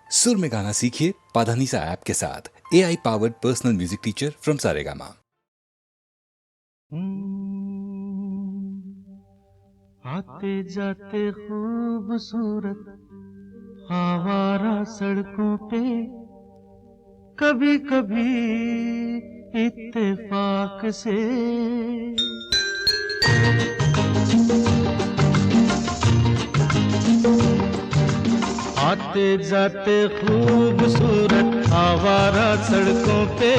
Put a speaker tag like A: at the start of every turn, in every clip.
A: सुर में गाना सीखिए पाधानीसा ऐप के साथ। AI powered personal music teacher from Saregama.
B: आते जाते खूबसूरत आवारा सड़कों पे कभी कभी इत्तेफाक से आते जाते खूबसूरत आवारा सड़कों पे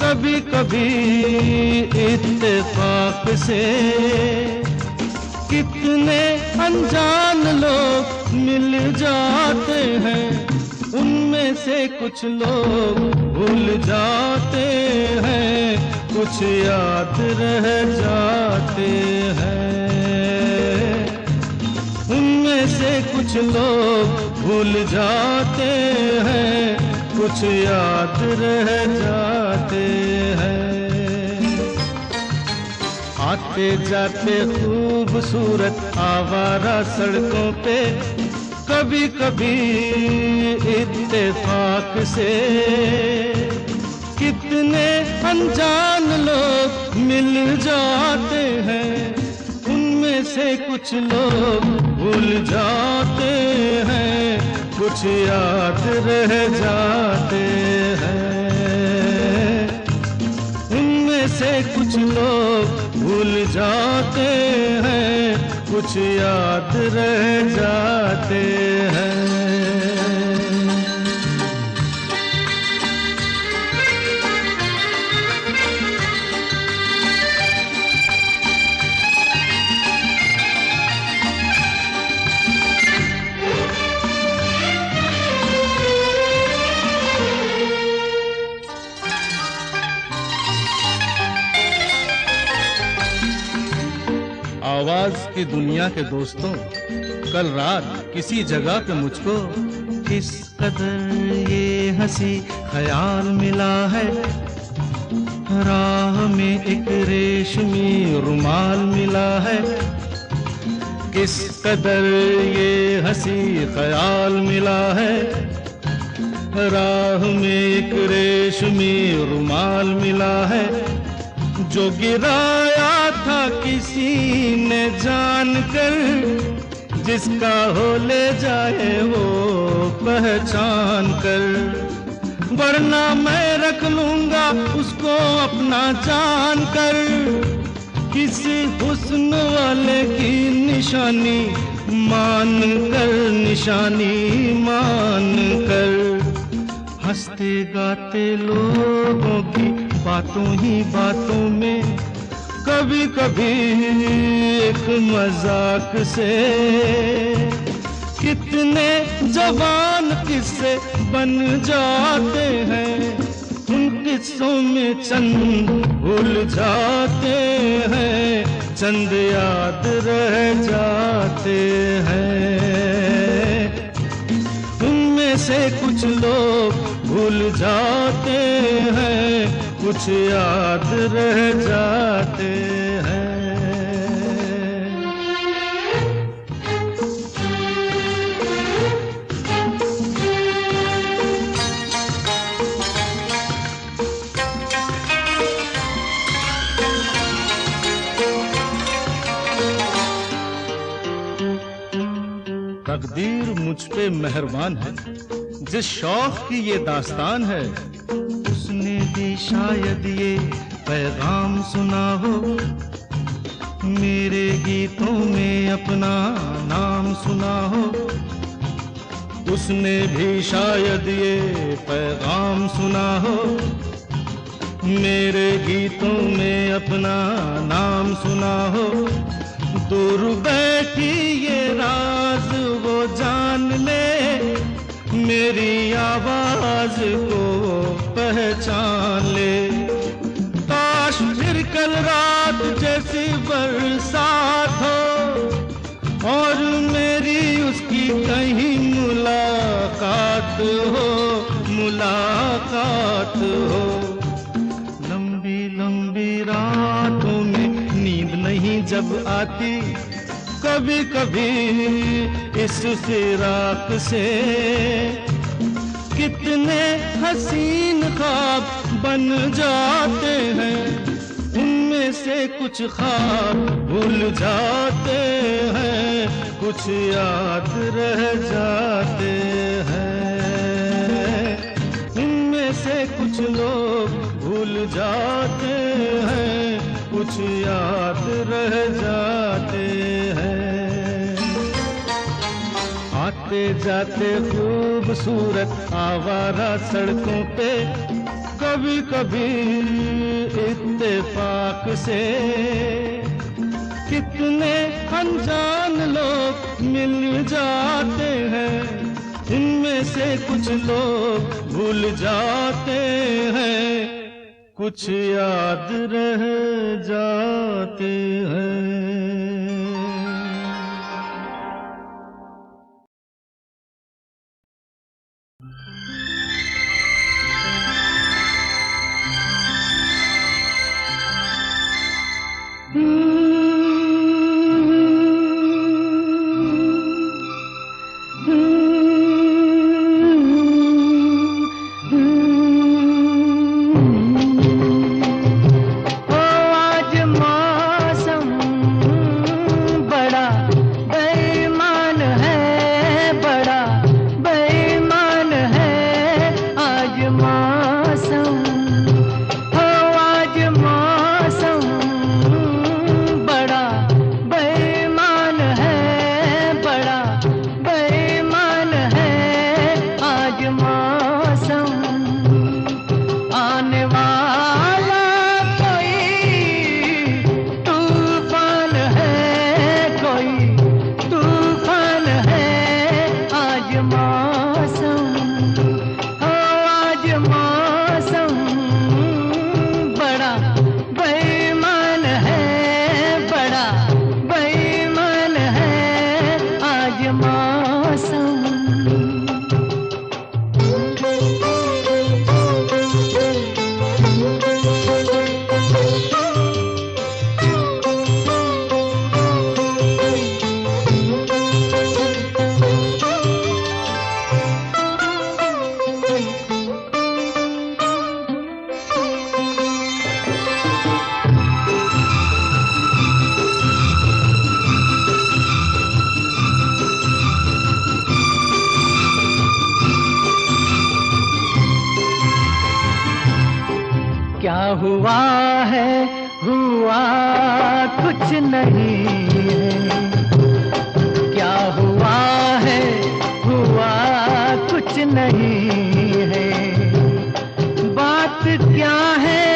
B: कभी कभी इत्तेफाक से कितने अनजान लोग मिल जाते हैं, उनमें से कुछ लोग भूल जाते हैं, कुछ याद रह जाते हैं। उनमें से कुछ लोग भूल जाते हैं, कुछ याद रह जाते हैं। आते जाते खूबसूरत आवारा सड़कों पे कभी कभी इत्तेफाक से कितने अनजान लोग मिल जाते हैं, उनमें से कुछ लोग भूल जाते हैं, कुछ याद रह जाते हैं। उनमें से कुछ लोग भूल जाते हैं, कुछ याद रह जाते हैं। आवाज की दुनिया के दोस्तों, कल रात किसी जगह पे मुझको किस कदर ये हंसी ख्याल मिला है, राह में एक रेशमी रुमाल मिला है। किस कदर ये हंसी ख्याल मिला है, राह में एक रेशमी रुमाल मिला है। जो गिराया था किसी ने जानकर, जिसका हो ले जाए वो पहचान कर, वरना मैं रख लूंगा उसको अपना जान कर। किसी हुस्न वाले की निशानी मान कर, निशानी मान कर, हंसते गाते लोगों की बातों ही बातों में कभी कभी एक मजाक से कितने जवान किस्से बन जाते हैं, उन किस्सों में चंद भूल जाते हैं, चंद याद रह जाते हैं। उनमें से कुछ लोग भूल जाते हैं, कुछ याद रह जाते हैं। तकदीर मुझ पे मेहरबान है, जिस शौक की ये दास्तान है, उसने भी शायद ये पैगाम सुना हो, मेरे गीतों में अपना नाम सुना हो। उसने भी शायद ये पैगाम सुना हो, मेरे गीतों में अपना नाम सुना हो। दूर बैठी ये राज वो जान ले, मेरी आवाज को पहचान ले। काश फिर कल रात जैसी बरसात हो और मेरी उसकी कहीं मुलाकात हो, मुलाकात हो। लंबी लंबी रातों में नींद नहीं जब आती, कभी कभी इस फिराक से हसीन ख्वाब बन जाते हैं, उनमें से कुछ ख्वाब भूल जाते हैं, कुछ याद रह जाते हैं। उनमें से कुछ लोग भूल जाते हैं, कुछ याद रह जाते हैं। आते जाते खूबसूरत आवारा सड़कों पे कभी कभी इत्तेफाक से कितने अनजान लोग मिल जाते हैं, इनमें से कुछ लोग भूल जाते हैं, कुछ याद रह जाते हैं।
C: क्या हुआ है, हुआ कुछ नहीं है। क्या हुआ है, हुआ कुछ नहीं है। बात क्या है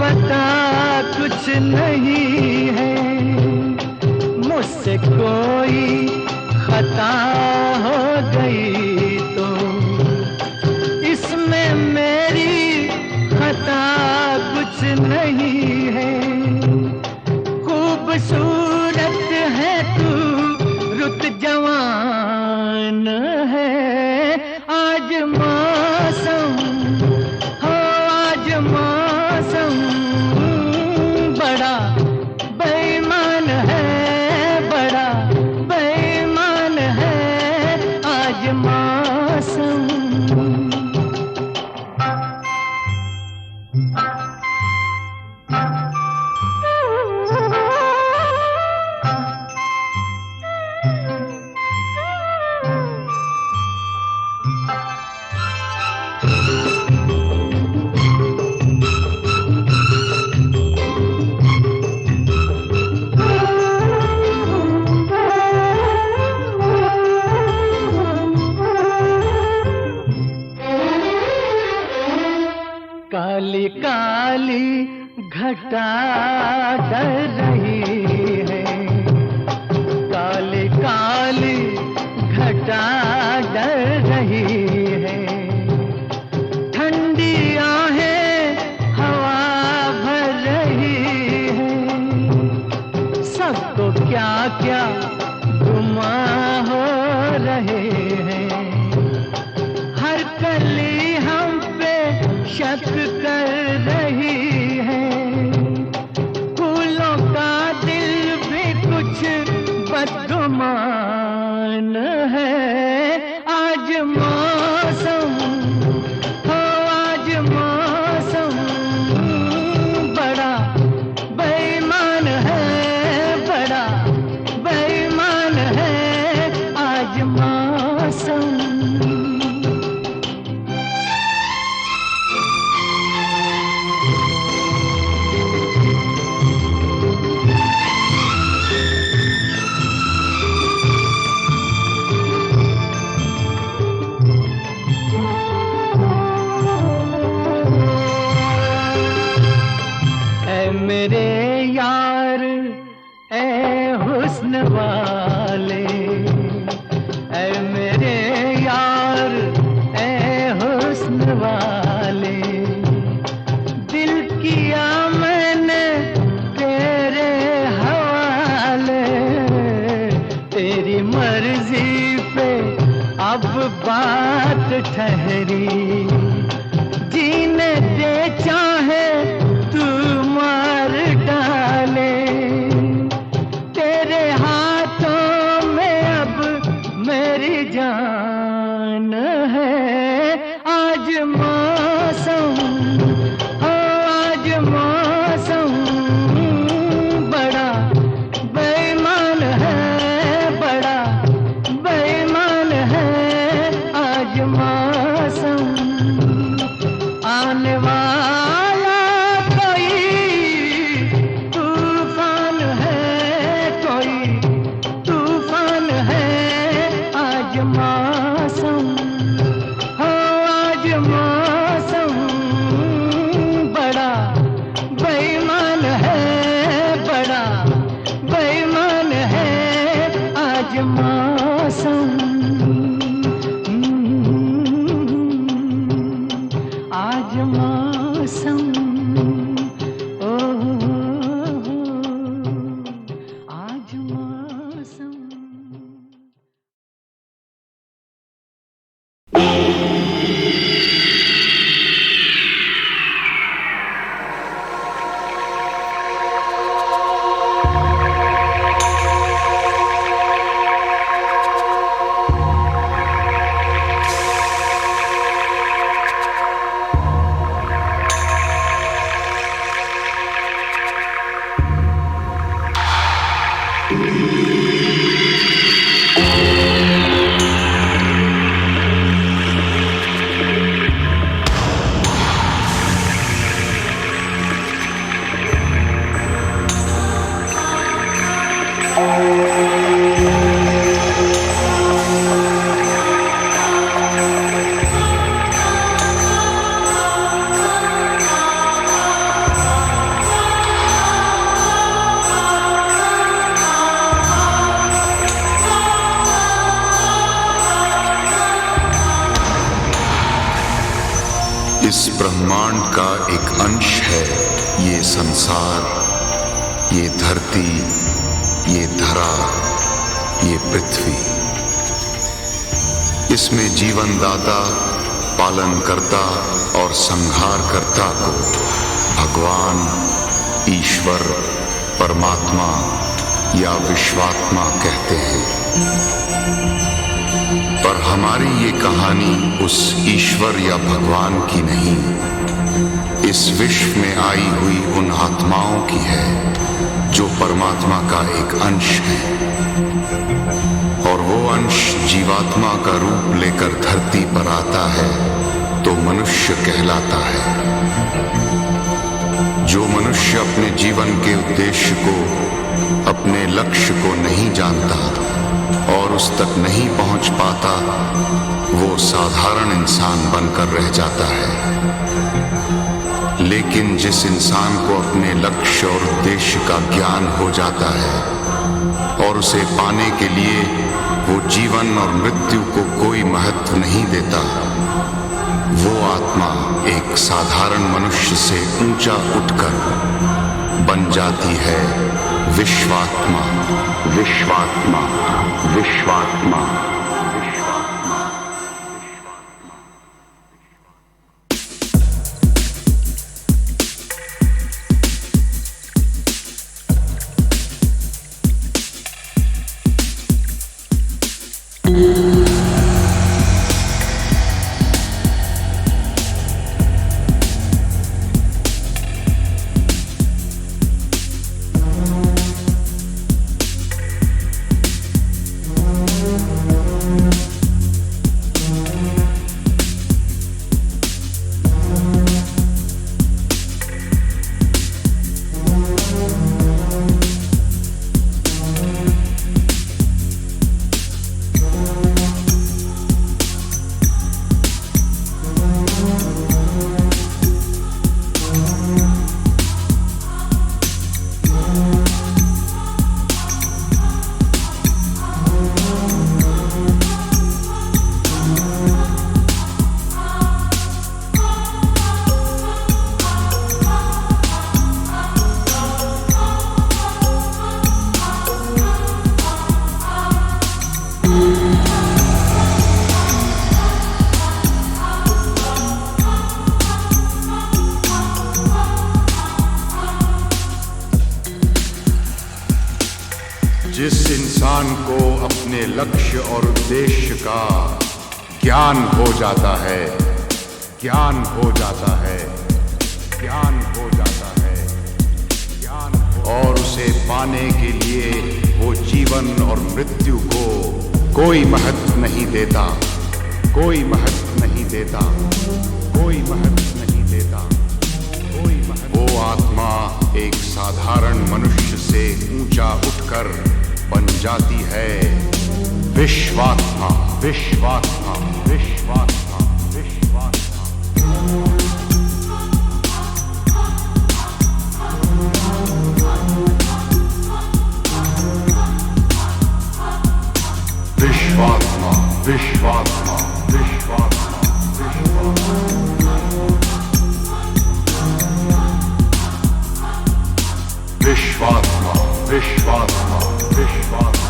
C: पता कुछ नहीं है। मुझसे कोई खता हो गई तो इसमें मेरी खता कुछ नहीं है। खूबसूरत है तू, रुत जवान है। आज मौसम हो, आज मौसम बड़ा बेईमान है, बड़ा बेईमान है आज मौसम। काली काली घटा डर रही है। काली काली घटा डर रही है। ठंडी आहें हवा भर रही है। सबको क्या क्या गुमा हो रहे हैं। हर कली हम पे शक कर रही है। फूलों का दिल भी कुछ बदगुमान है। आज मौसम हो, ठहरी, जीने दे चाहे तू मार डाले, तेरे हाथों में अब मेरी जान है। आज मौसम, आज मौसम बड़ा बेईमान है, बड़ा बेईमान है आज मौसम। आने वाला कोई तूफान है, कोई तूफान है आज मौसम, हो आज मौसम बड़ा बेईमान है, बड़ा बेईमान है आज मौसम। आज मौसम, ओ आज मौसम।
D: इस ब्रह्मांड का एक अंश है ये संसार, ये धरती, ये धरा, ये पृथ्वी। इसमें जीवन दाता, पालन करता और संहार करता को भगवान, ईश्वर, परमात्मा या विश्वात्मा कहते हैं। पर हमारी ये कहानी उस ईश्वर या भगवान की नहीं, इस विश्व में आई हुई उन आत्माओं की है जो परमात्मा का एक अंश है। और वो अंश जीवात्मा का रूप लेकर धरती पर आता है तो मनुष्य कहलाता है। जो मनुष्य अपने जीवन के उद्देश्य को, अपने लक्ष्य को नहीं जानता और उस तक नहीं पहुंच पाता, वो साधारण इंसान बनकर रह जाता है। लेकिन जिस इंसान को अपने लक्ष्य और उद्देश्य का ज्ञान हो जाता है और उसे पाने के लिए वो जीवन और मृत्यु को कोई महत्व नहीं देता, वो आत्मा एक साधारण मनुष्य से ऊंचा उठकर बन जाती है विश्वात्मा, विश्वात्मा, विश्वात्मा। इंसान को अपने लक्ष्य और उद्देश्य का ज्ञान हो जाता है, ज्ञान हो जाता है, ज्ञान हो जाता है, ज्ञान और उसे पाने के लिए वो जीवन और मृत्यु को कोई महत्व नहीं देता, कोई महत्व नहीं देता, कोई महत्व नहीं देता, कोई महत्व। वो आत्मा एक साधारण मनुष्य से ऊंचा उठकर बन जाती है विश्वात्मा, विश्वात्मा, विश्वात्मा, विश्वात्मा। विश्वात्मा, विश्वात्मा, विश्वात्मा, विश्वात्मा, विश्वात्मा, विश्वात्मा,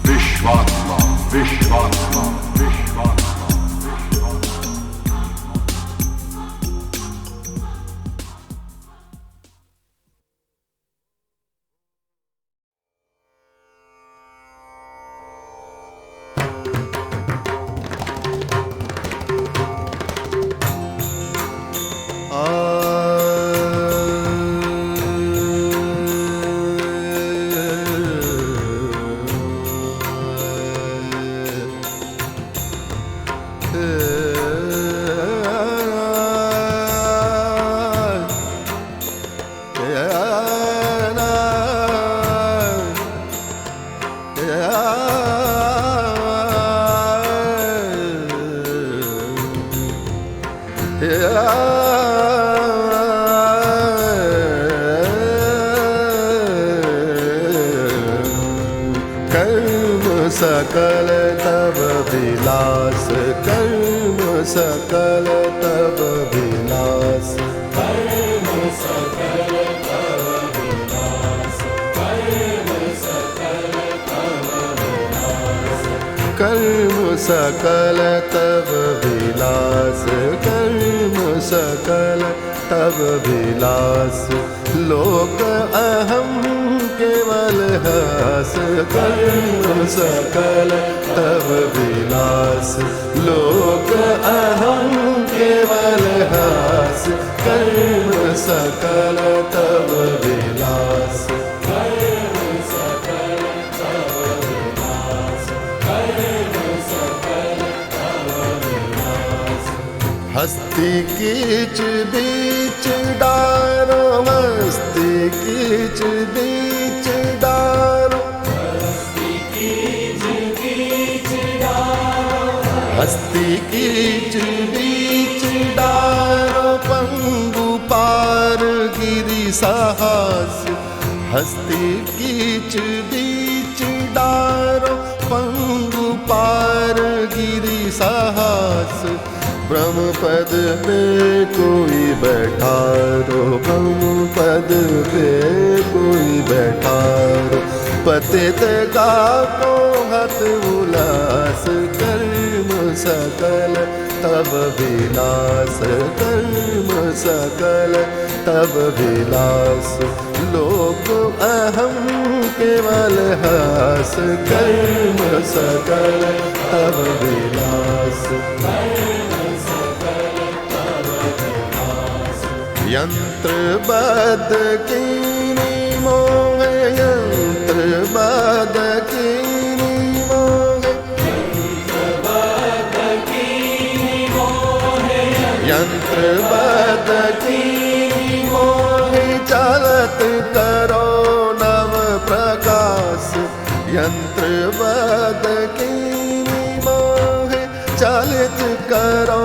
D: विश्वात्मा, विश्वात्मा, विश्वात्मा।
E: सकल तब विलास, कर्म सकल तब विलास, कर्म सकल तब विलास, कर्म सकल तब विलास, कर्म सकल तब विलास, कर्म सकल तब विलास। लोक अहम केवल हास, कर्म सकल तब विलास। लोक अहम केवल हास, कर्म सकल तब विलास, कर्म सकल तब विलास, कर्म सकल तब विलास। हस्ती कीच बीच डारो, हस्ती कीच बीच डारो, हस्ती कीच बीच डारो, हस्ती कीच बीच डारो। पंगु पार गिरि साहस, हस्ती कीच बीच डारो, पंगु पार गिरि साहस। ब्रह्म पद पे कोई बैठारो, ब्रह्म पद पे कोई बैठारो। पतित का को हत उल्लास, कर्म सकल तब विलास, कर्म सकल तब विलास। लोक अहम केवल हास, कर्म सकल तब विलास, यंत्र बद कीनी मोह, यंत्र बद कीनी मोह, यंत्र बद कीनी मोह, यंत्र बद कीनी मोह। चलत करो नव प्रकाश, यंत्र बद कीनी मोह। चलित करो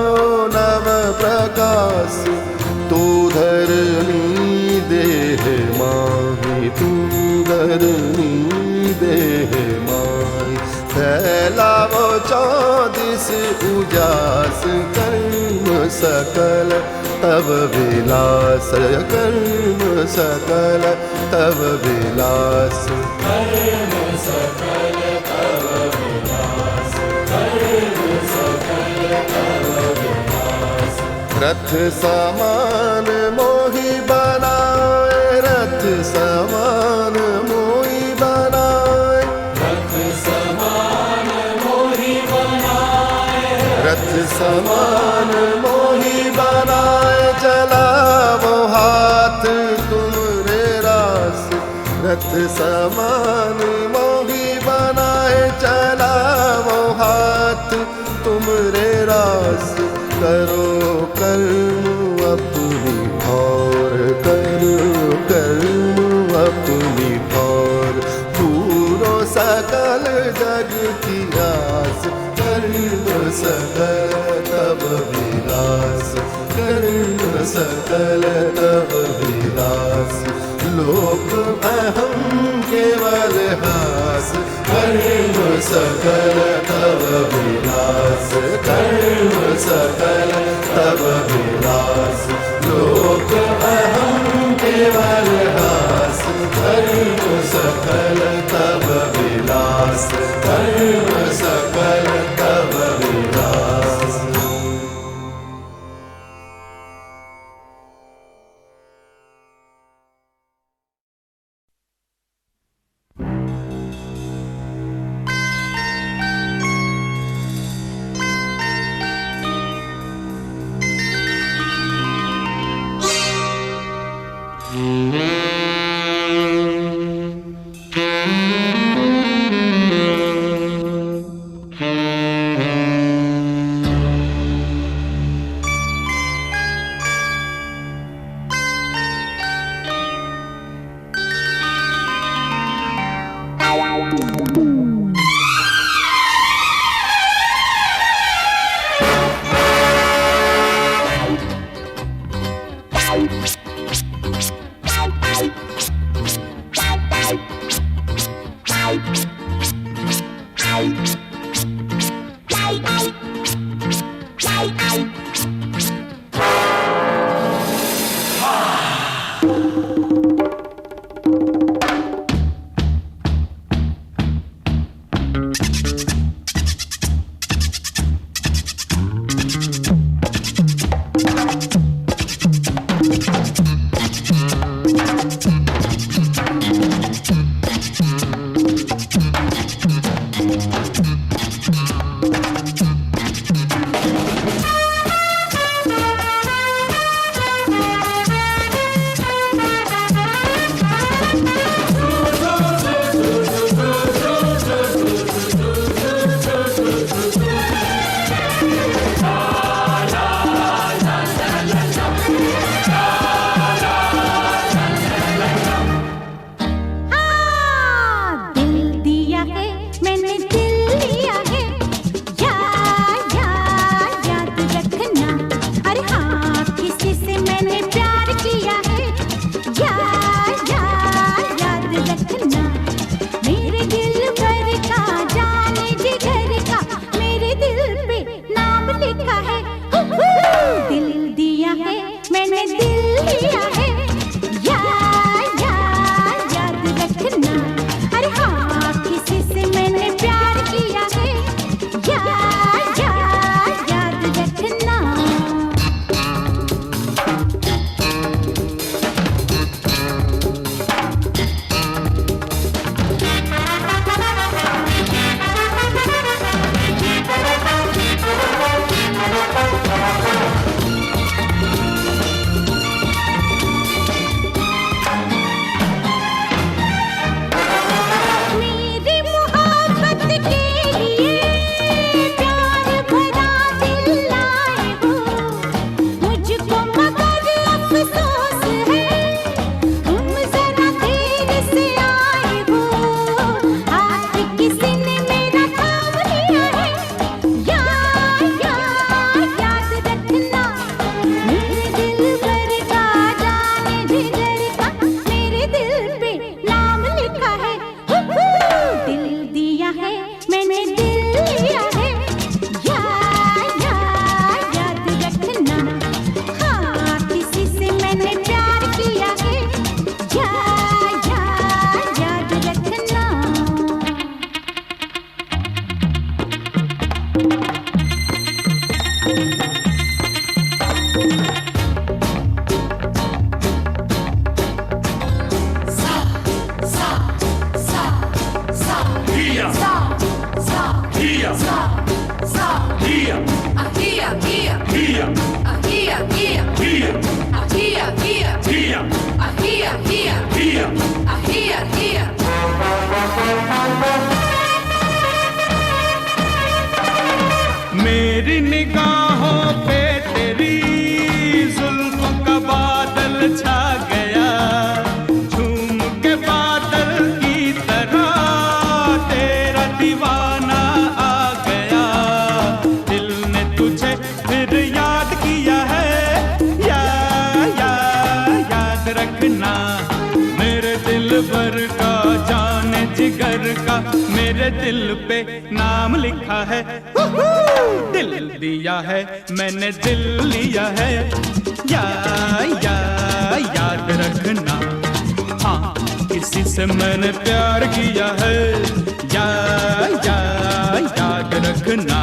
E: नव प्रकाश। तू धरनी देह माही, तू धरनी देह माही। फैलावो चौदिस उजास, कर्म सकल तब विलास, कर्म सकल तब विलास, कर्म सकल तब विलास, कर्म सकल तब विलास। रथ समान मोहि समान मोही बनाए चला वो हाथ तुम्हारे रास रथ समान मोही बनाए चला वो हाथ तुम्हारे रास करो कर्म अपनी और करो कर्म अपनी और पूरो सकल जग की आस कर्म सकल तब विलास कर्म सकल तब विलास लोक अहम केवल हास कर्म सकल तब विलास कर्म सकल तब विलास लोक अहम केवल हास कर्म सकल तब विलास कर्म सकल तब विलास।
B: मेरी निगाहों पे तेरी जुल्फों का बादल छा गया, झूम के बादल की तरह तेरा दीवाना आ गया। दिल ने तुझे फिर याद किया है, याद रखना मेरे दिल भर का, जाने जिगर का, मेरे दिल पे नाम लिखा है। दिल दिया है मैंने, दिल लिया है, याद रखना। हाँ, किसी से मैंने प्यार किया है, याद रखना।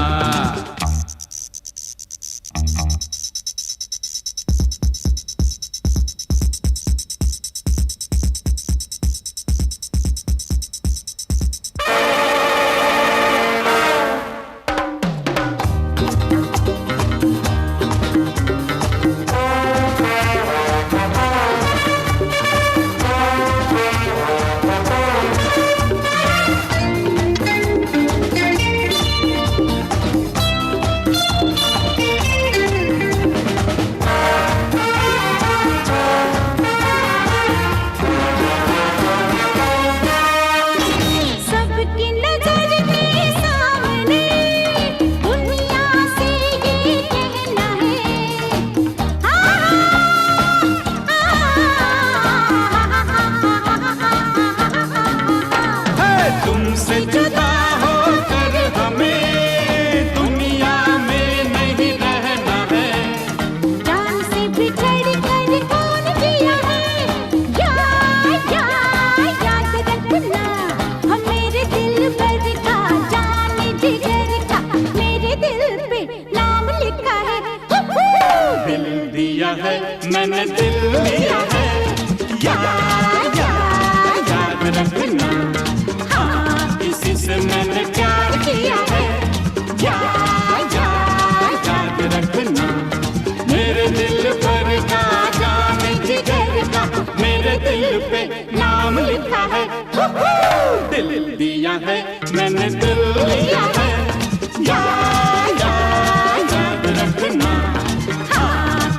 B: मैंने दिल लिया है, याद रखना। हाँ, किसी से मैंने प्यार किया है, याद रखना। मेरे दिल पर का, जाने जिगर का, मेरे दिल पे नाम लिखा है। दिल दिया है मैंने, दिल लिया है, याद रखना।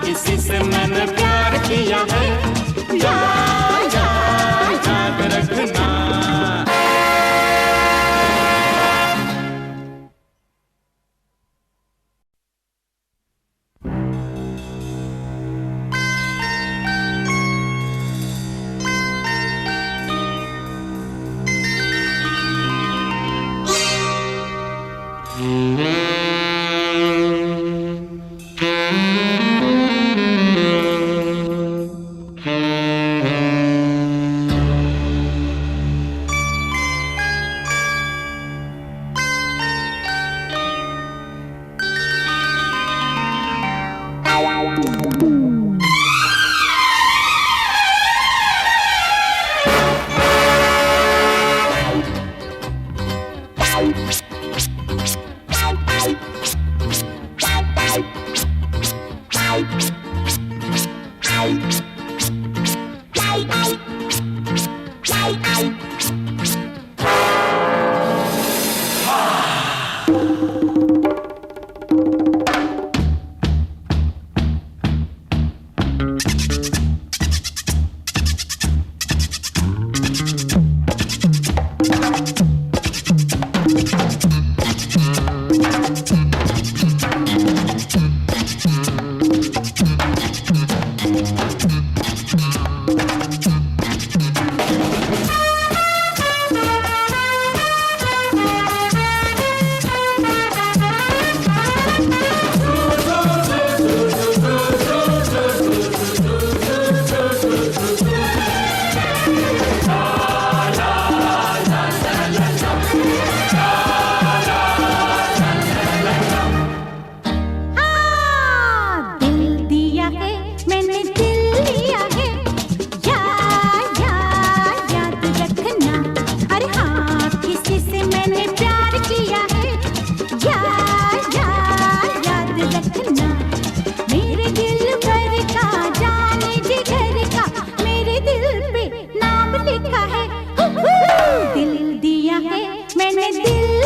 B: किसी से मैंने प्यार किया है, याद रखना।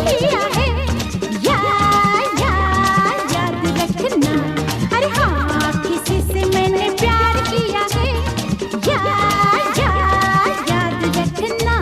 F: लिया है, याद रखना। अरे हाँ, किसी से मैंने प्यार किया है, याद रखना।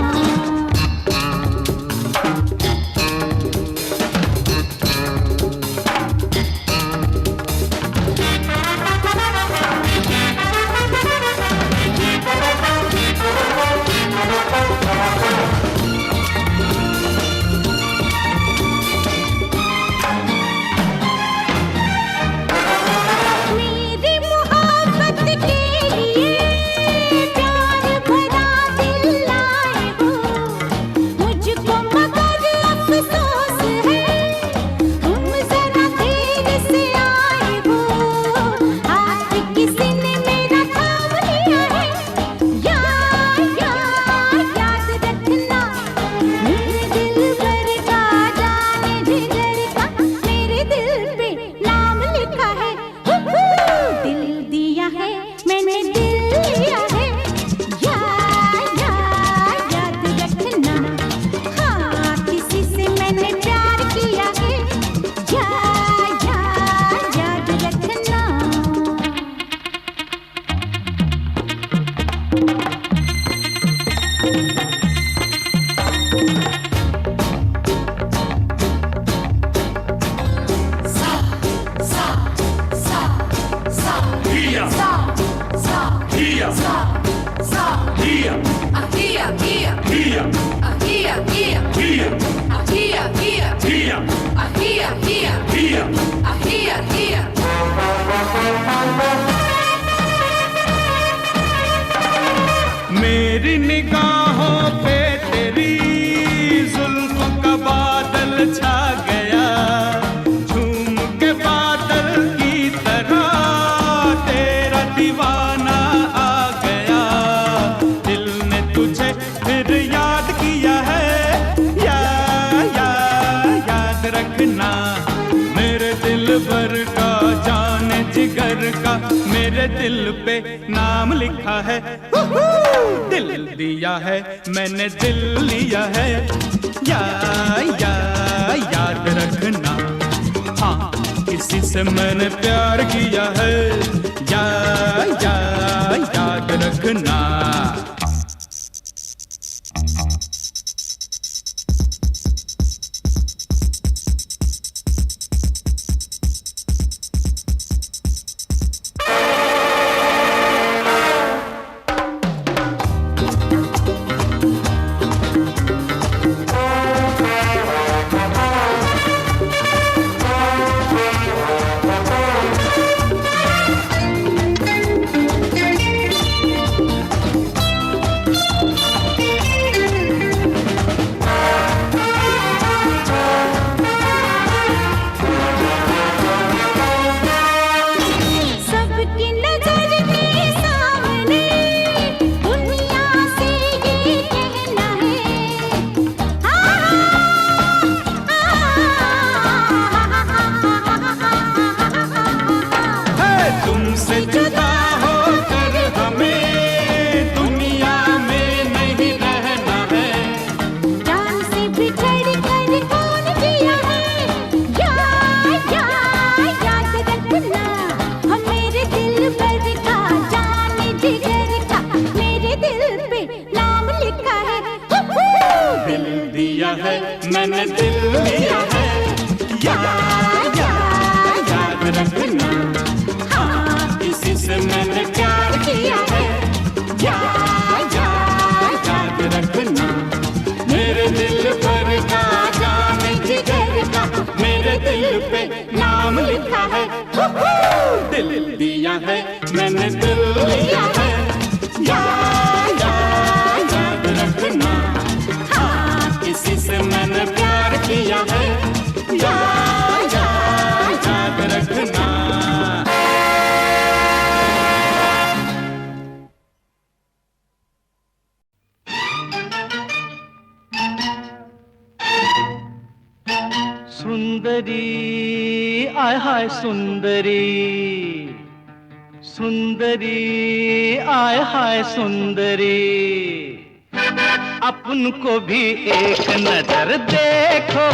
F: मेरी मोहब्बत के लिए प्यार भरा दिल लाए हो, मुझको मगर अफसोस है, तुम जरा देर से आए हो। हाथ किसी ने मेरा थाम लिया है, याद रखना। मेरे दिल भर का जाने जिगर का, मेरे दिल पे नाम लिखा है। दिल दिया है मैंने, दिल लिया है, याद रखना। हाँ, किसी से मैंने प्यार किया है, याद रखना।
B: मेरी निगाहों पे तेरी जुल्फों का बादल छा गया, झूम के बादल की तरह तेरा दीवाना आ गया। दिल ने तुझे फिर याद किया है, याद रखना। मेरे दिल भर का जाने जिगर का, मेरे दिल पे नाम लिखा है। दिल दिया है मैंने, दिल लिया है, याद रखना। हाँ, किसी से मैंने प्यार किया है, याद रखना।
F: सबकी नजर के सामने दुनिया से ये कहना है,
B: तुमसे जुदा होकर हमें दुनिया में नहीं रहना है।
F: जान से बिछड़ कर कौन जिया है, याद रखना। हम मेरे दिल भर का जाने जिगर का, मेरे दिल पे नाम लिखा है।
B: दिल दिया है मैंने, दिल लिया है, याद रखना। हाँ, किसी से मैंने प्यार किया है, याद रखना। मेरे दिल पर का जाने जिगर का, मेरे दिल पे नाम लिखा है। दिल दिया है मैंने, दिल लिया है, याद रखना। हाँ, किसी से मैंने प्यार किया है, याद रखना।
C: सुंदरी आय हाय सुंदरी, सुंदरी आय हाय सुंदरी, अपन को भी एक नजर देखो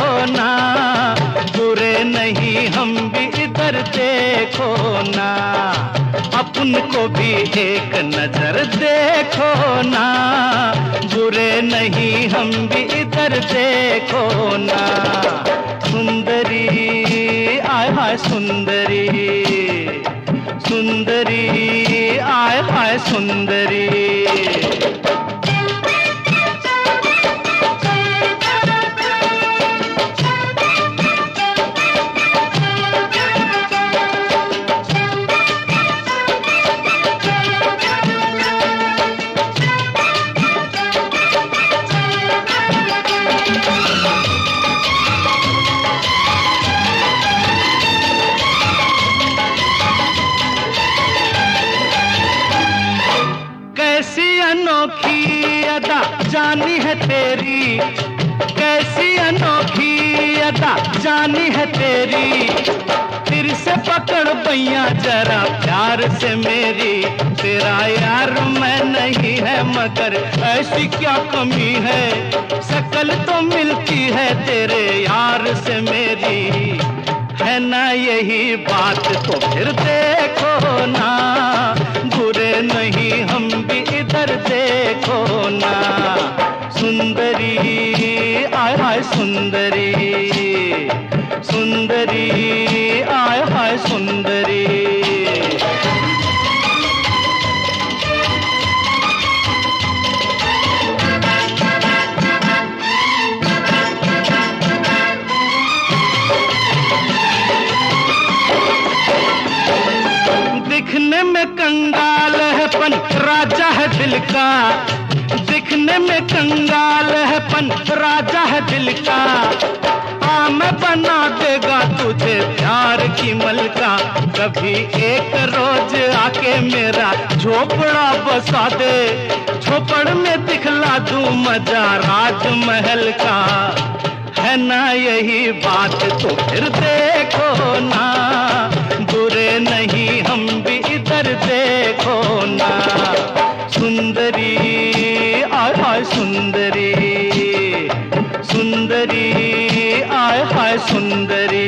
C: देखो ना, अपन को भी एक नजर देखो ना, बुरे नहीं हम भी इधर देखो ना। सुंदरी आय हाय सुंदरी, सुंदरी आय हाय सुंदरी। अनोखी अदा जानी है तेरी, कैसी अनोखी अदा जानी है तेरी, फिर से पकड़ बैया जरा प्यार से मेरी। तेरा यार मैं नहीं है मगर ऐसी क्या कमी है, शकल तो मिलती है तेरे यार से मेरी। है ना यही बात तो फिर देखो ना, बुरे नहीं हम भी इधर देखो ना। सुंदरी आय हाय सुंदरी, सुंदरी आय हाय सुंदरी। दिखने में कंगाल है पन राजा है दिल का, दिखने में कंगाल है पन राजा है दिल का। मैं बना देगा तुझे प्यार की मलका, कभी एक रोज आके मेरा झोपड़ा बसा दे, झोपड़ में दिखला दूं मजा राजमहल का। है ना यही बात तो फिर देखो ना, बुरे नहीं हम भी इधर देखो ना। सुंदरी आय हाय सुंदरी, सुंदरी आय हाय सुंदरी।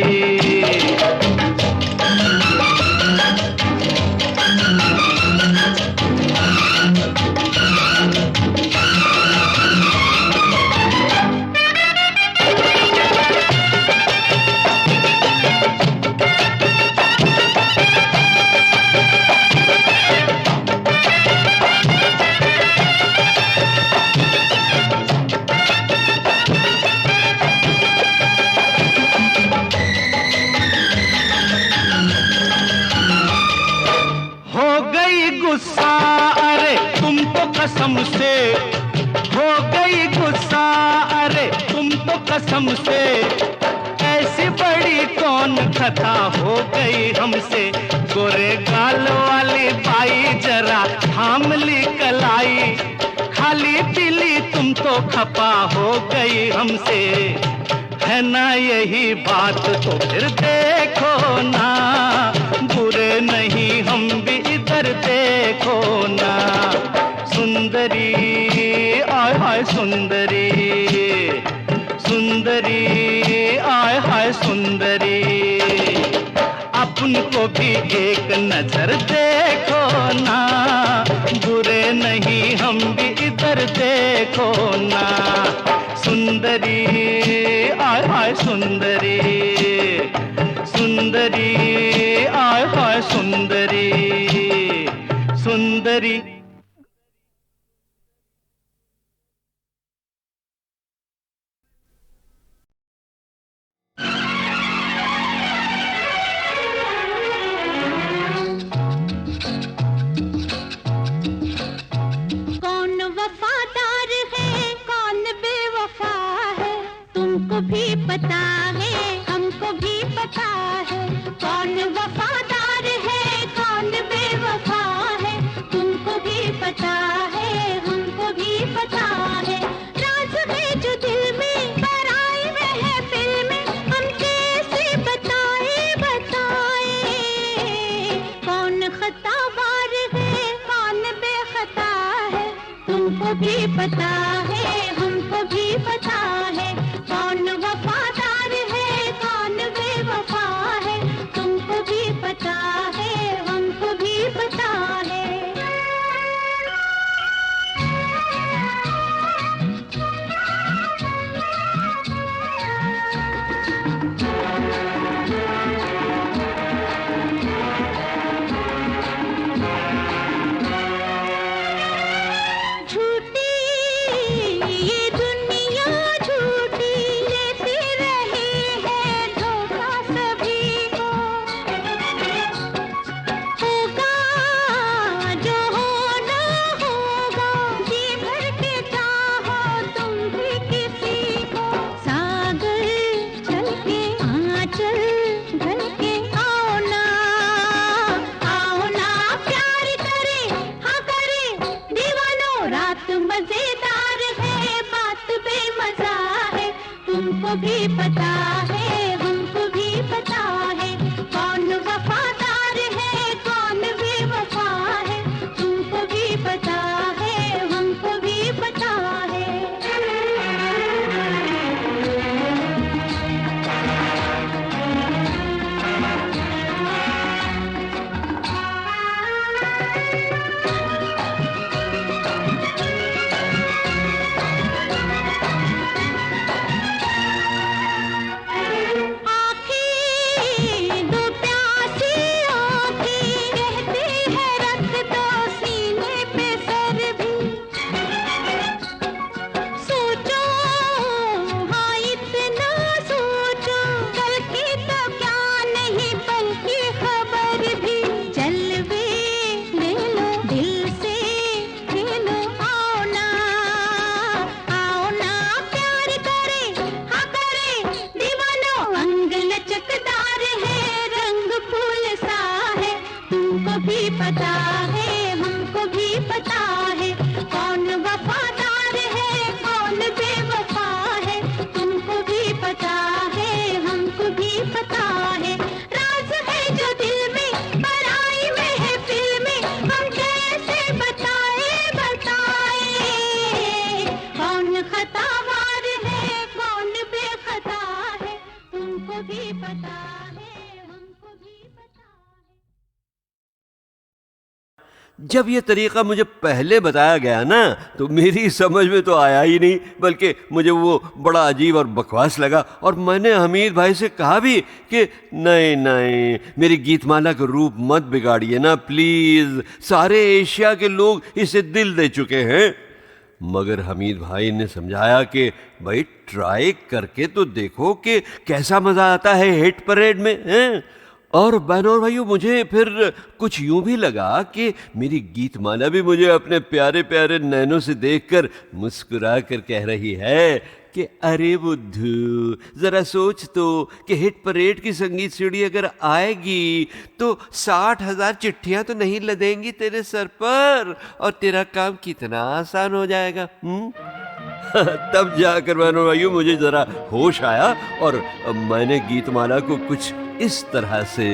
C: गुस्सा अरे तुम तो कसम से, हो गई गुस्सा अरे तुम तो कसम से। ऐसी बड़ी कौन खता हो गई हमसे, गोरे गाल वाली बाई जरा थाम ली कलाई। खाली पीली तुम तो खपा हो गई हमसे, है ना यही बात तो फिर देखो ना, बुरे नहीं हम भी इधर देखो ना। सुंदरी आय हाय सुंदरी, सुंदरी आय हाय सुंदरी। अपन को भी एक नजर देखो ना, बुरे नहीं हम भी इधर देखो ना। सुंदरी आय हाय सुंदरी, सुंदरी आय हाय सुंदरी, सुंदरी।
F: कौन वफादार है कौन बेवफा है, तुमको भी पता है हमको भी पता है। कौन वफादार है कौन बेवफा है, तुमको भी पता है हमको भी पता है। राज है जो दिल में पराए महफिल में, हम कैसे बताए बताए। कौन खतावार है कौन बेखता है, तुमको भी पता है हमको भी पता है। कौन वफादार है कौन बेवफा है, तुमको भी पता हमको भी पता है, हमको भी पता है कौन वफादार है कौन बेवफा है। तुमको भी पता है, हमको भी पता है। आँखें दो प्यासी आँखें कहते हैं रख दो सीने पे सर भी। सोचो हाँ इतना सोचो, कल की तो क्या नहीं पल की खबर भी। जलवे ले लो दिल से ले लो, आओ ना प्यार करे हाँ करे दीवानो। अंग लचकदार है रंग फूल सा है। तुमको भी पता है, हमको भी पता है कौन वफादार है कौन बेवफा है। तुमको भी पता है, हमको भी पता है। राज है जो दिल में पराई में है फिल्म में, हम कैसे बताए कौन खतावार है कौन बेखता है। तुमको भी पता है, हमको भी पता है।
G: जब ये तरीका मुझे पहले बताया गया ना तो मेरी समझ में तो आया ही नहीं, बल्कि मुझे वो बड़ा अजीब और बकवास लगा। और मैंने हमीद भाई से कहा भी कि नहीं नहीं, मेरी गीतमाला का रूप मत बिगाड़िए ना प्लीज़, सारे एशिया के लोग इसे दिल दे चुके हैं। मगर हमीद भाई ने समझाया कि भाई ट्राई करके तो देखो कि कैसा मज़ा आता है हिट परेड में, हैं? और बहनों और भाइयों, मुझे फिर कुछ यूं भी लगा कि मेरी गीतमाला भी मुझे अपने प्यारे प्यारे नैनों से देखकर मुस्कुरा कर कह रही है कि अरे बुद्धू, ज़रा सोच तो कि हिट परेड की संगीत सीढ़ी अगर आएगी तो 60,000 चिट्ठियां तो नहीं लदेंगी तेरे सर पर और तेरा काम कितना आसान हो जाएगा। तब जाकर बहनों भाइयों मुझे ज़रा होश आया और मैंने गीतमाला को कुछ इस तरह से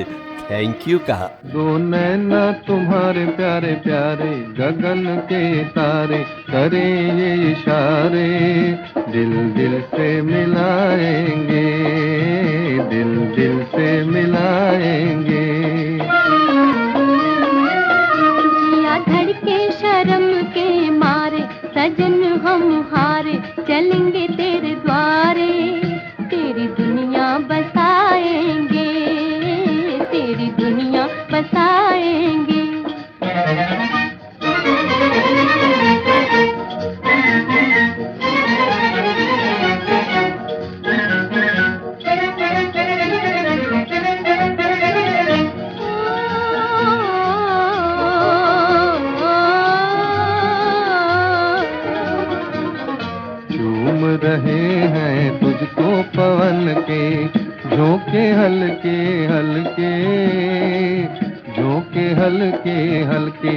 G: थैंक यू कहा।
E: दो नैना तुम्हारे प्यारे प्यारे गगन के तारे करें ये इशारे, दिल दिल से मिलाएंगे, दिल दिल से मिलाएंगे।
F: जिया धड़के शर्म के मारे सजन हम हारे, चलेंगे तेरे द्वारे तेरी दुनिया बसाएंगे, तेरी दुनिया बसाएंगे।
E: झूम रहे हैं तुझको पवन के झोंके हल्के हल्के, झोंके हल्के हल्के।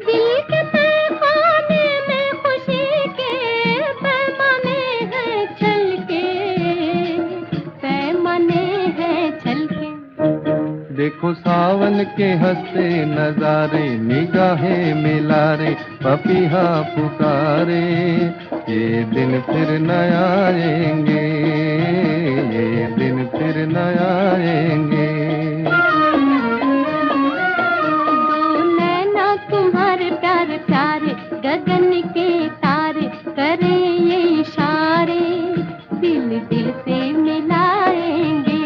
F: दिल के तहखाने में खुशी के पैमाने हैं छलके, पैमाने हैं छलके।
E: देखो सावन के हंसते नजारे निगाहें मिला रे, पपीहा पुकारे ये दिन फिर न आएंगे, ये दिन फिर न आएंगे।
F: दो नैना तुम्हारे प्यारे प्यारे गगन के तारे करें ये इशारे, दिल दिल से मिलाएंगे,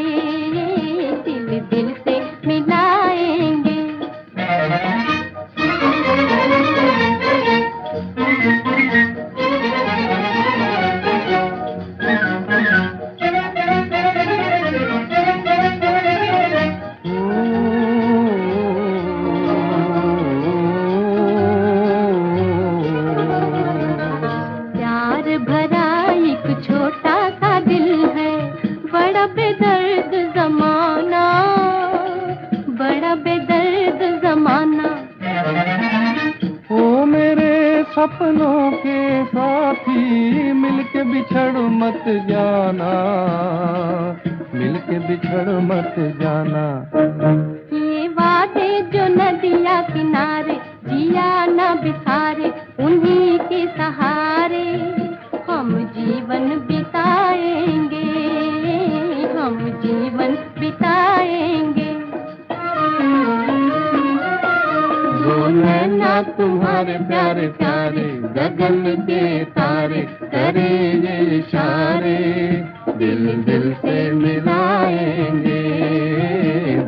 F: दिल दिल से मिलाएंगे। प्यार भरा एक छोटा सा दिल है,
E: मत जाना, मिलके बिछड़ मत जाना।
F: ये वादे जो नदिया किनारे जिया न बिसारे, उन्हीं के सहारे हम जीवन बिताएंगे, हम जीवन बिताएंगे।
E: वो नैना तुम्हारे प्यारे प्यारे, गगन के तारे करे ये इशारे, दिल दिल से मिलाएंगे,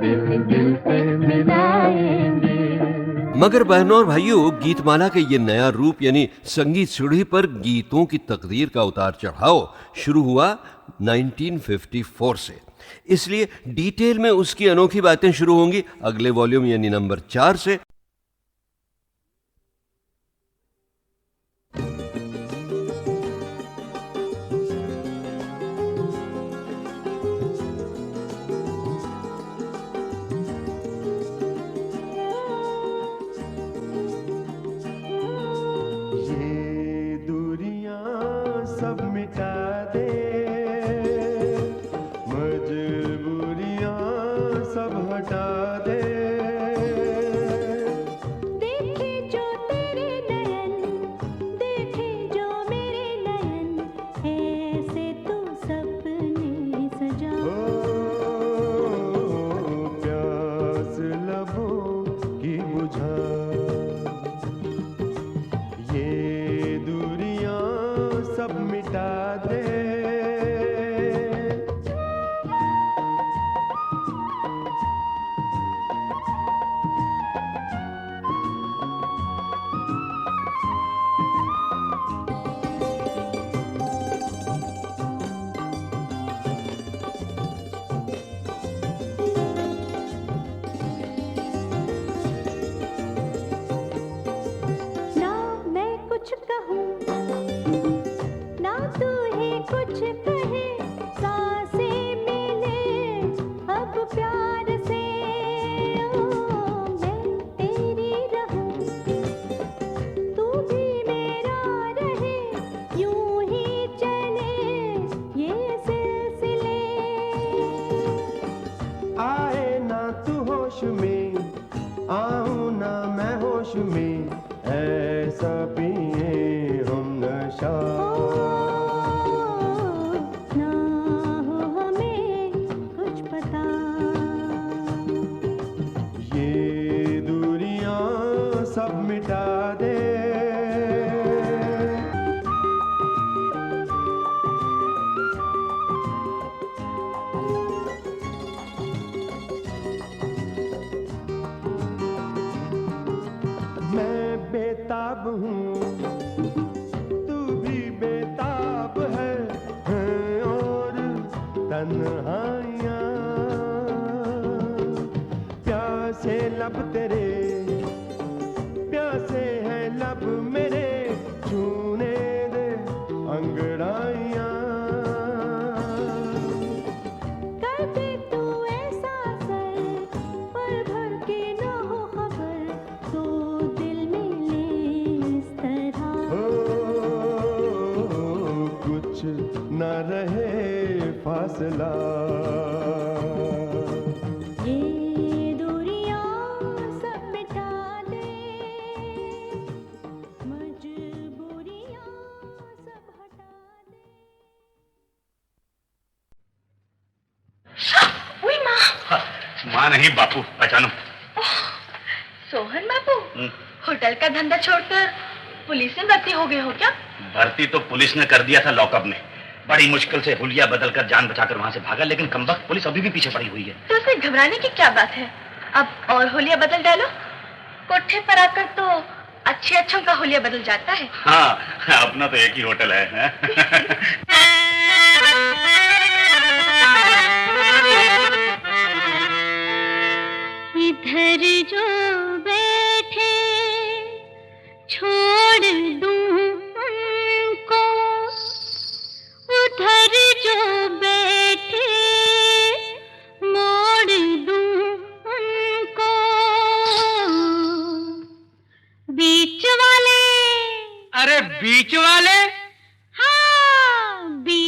E: दिल दिल से मिलाएंगे।
G: मगर बहनों और भाइयों, गीतमाला के ये नया रूप यानी संगीत सीढ़ी पर गीतों की तकदीर का उतार चढ़ाव शुरू हुआ 1954 से। इसलिए डिटेल में उसकी अनोखी बातें शुरू होंगी अगले वॉल्यूम यानी नंबर 4 से।
H: सब मिटा दे, मजबूरियां सब हटा दे।
F: देखे जो तेरे नयन, देखे जो मेरे नयन, ऐसे तो सपने सजा।
H: प्यास लबों की बुझा, ये दूरियां सब मिटा दे।
F: ना मैं कुछ कहूँ, ना तू ही कुछ कहे, सांसें मिले अब प्यार से। ओ मैं तेरी रहूं, तू भी मेरा रहे, यूं ही चले ये सिलसिले।
H: आए ना तू होश में, आऊं ना मैं होश में, ऐसा पिए हम नशा।
F: ना हो हमें कुछ पता,
H: ये दूरियां सब मिटा दे। मैं बेताब हूँ, तू भी बेताब है, और तन्हाइयाँ। प्यासे लब तेरे, प्यासे हैं लब मेरे, छूने दे अंगड़ाइयाँ।
F: कर दे तू ऐसा सर, पल भर की न हो खबर, तो दिल मिले इस तरह।
H: कुछ न रहे फासला,
F: ये दूरियां सब मिटा दे, मजबूरियां सब हटा दे।
I: उई माँ,
J: माँ नहीं बापू, पहचानो।
I: सोहन बाबू, होटल का धंधा छोड़कर पुलिस में भर्ती हो गए हो क्या?
J: भर्ती तो पुलिस ने कर दिया था लॉकअप में। बड़ी मुश्किल से हुलिया बदलकर जान बचाकर वहां से भागा, लेकिन कमबख्त पुलिस अभी भी पीछे पड़ी हुई है।
I: तो उसमें घबराने की क्या बात है? अब और होलिया बदल डालो। कोठे पर आकर तो अच्छे अच्छों का होलिया बदल जाता है।
J: हाँ, अपना तो एक ही होटल है।
F: इधर जो बैठे छोड़ दूं उनको, उधर जो बैठे मोड़ दूं उनको। बीच वाले,
C: अरे बीच वाले,
F: हाँ बीच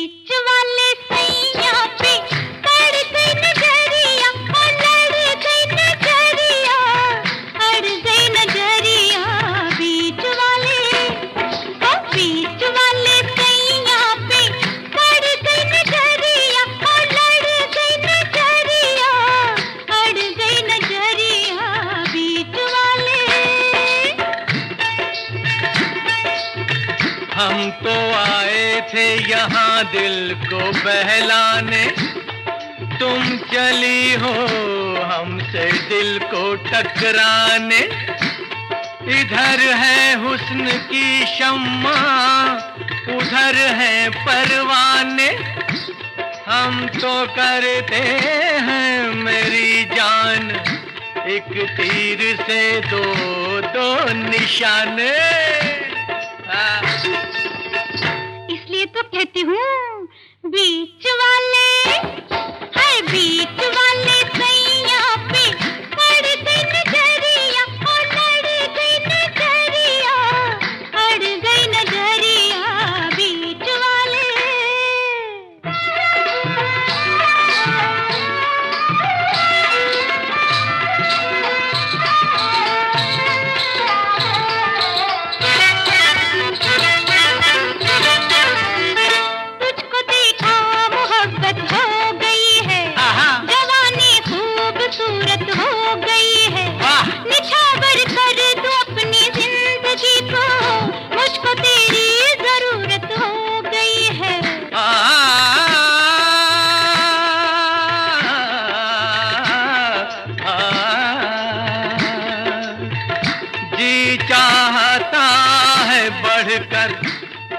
C: तो आए थे यहाँ दिल को बहलाने, तुम चली हो हमसे दिल को टकराने। इधर है हुस्न की शम्मा, उधर है परवाने, हम तो करते हैं मेरी जान एक तीर से दो दो निशाने।
F: इसलिए तो कहती हूँ बीच वाले, हाय बीच वाले सैया पे पड़ गई नजरिया, ओ लड़ गई नजरिया, अड़ गई नजरिया बीच वाले। तुझको देखा मोहब्बत हो गई है, जवानी खूबसूरत हो गई है, निछावर कर दो अपनी जिंदगी को, मुझको तेरी जरूरत हो गई है।
C: जी चाहता है बढ़कर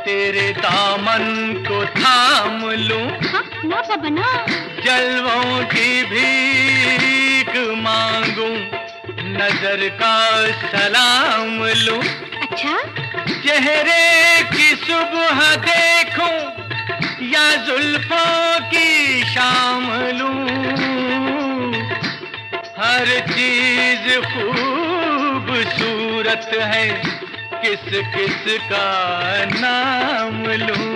C: तेरे दामन को थाम लूं,
F: ना बना
C: जलवों की भीख मांगूं, नजर का सलाम लूं।
F: अच्छा
C: चेहरे की सुबह देखूं या जुल्फों की शाम लूं, हर चीज खूबसूरत है, किस किस का नाम लूं।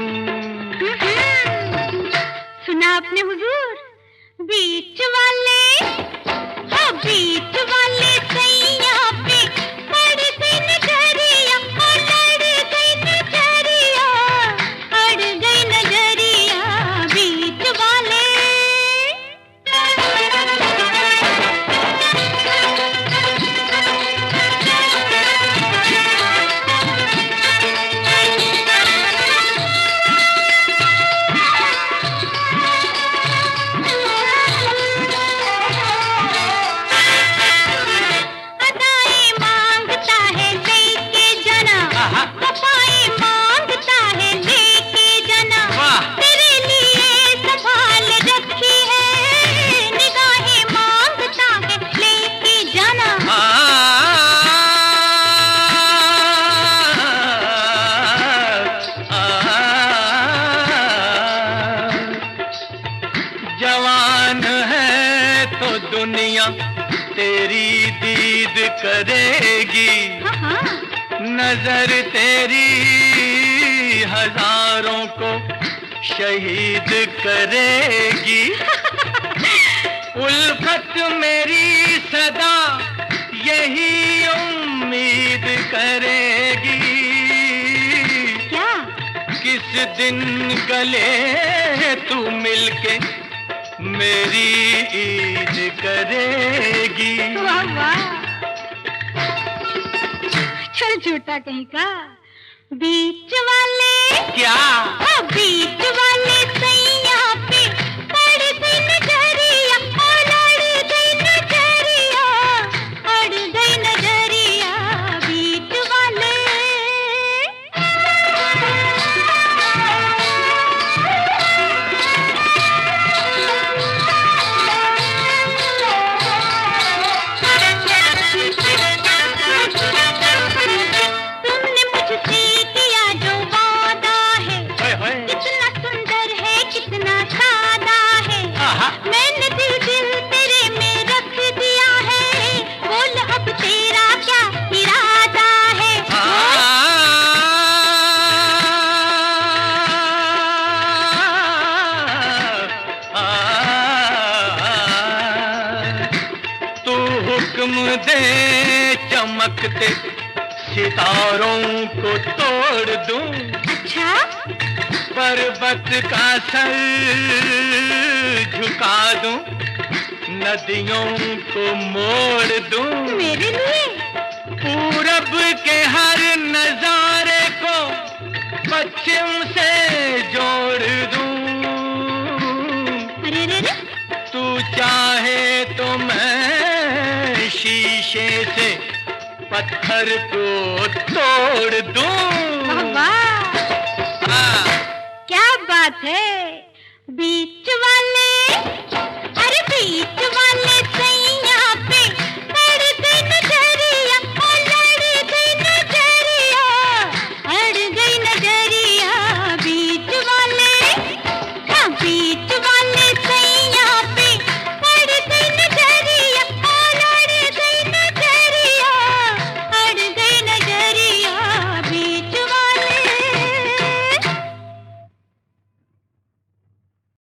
F: सुना आपने हुजूर, बीच वाले, हाँ बीच वाले सैया पे पड़ गई नजरिया, ओ लड़ गई नजरिया, अड़ गई नजरिया बीच वाले। अदाएं मांगता है लेके जना, वफाएं मांगता है लेके जना, तेरे लिए संभाल रखी है, निगाहें मांगता है लेके जना।
C: जवान है तो दुनिया तेरी दीद करेगी, नजर तेरी हजारों को शहीद करेगी। उल्फत मेरी सदा यही उम्मीद करेगी,
F: क्या
C: किस दिन गले तू मिलके मेरी ईद करेगी।
F: वाह वाह, चल झूठा कहीं का। बीच वाले
C: क्या
F: हाँ बीच वाले सैया पे पड़ गई नजरिया, ओ लड़ गई नजरिया, अड़ गई नजरिया बीच वाले। तुमने मुझसे किया जो वादा है, कितना सुंदर है कितना सादा है, मैंने दिल दिल तेरे में रख दिया है, बोल अब तेरा क्या इरादा है।
C: तू हुक्म दे चमकते सितारों को तोड़ दूं,
F: अच्छा
C: पर्वत का सर झुका दूं, नदियों को मोड़ दूं,
F: मेरे लिए
C: पूरब के हर नजारे को पश्चिम से जोड़ दूं।
F: अरे रे रे,
C: तू चाहे तो मैं शीशे से पत्थर को तोड़ दूं।
F: वाह वाह,
C: हाँ।
F: क्या बात है। बीच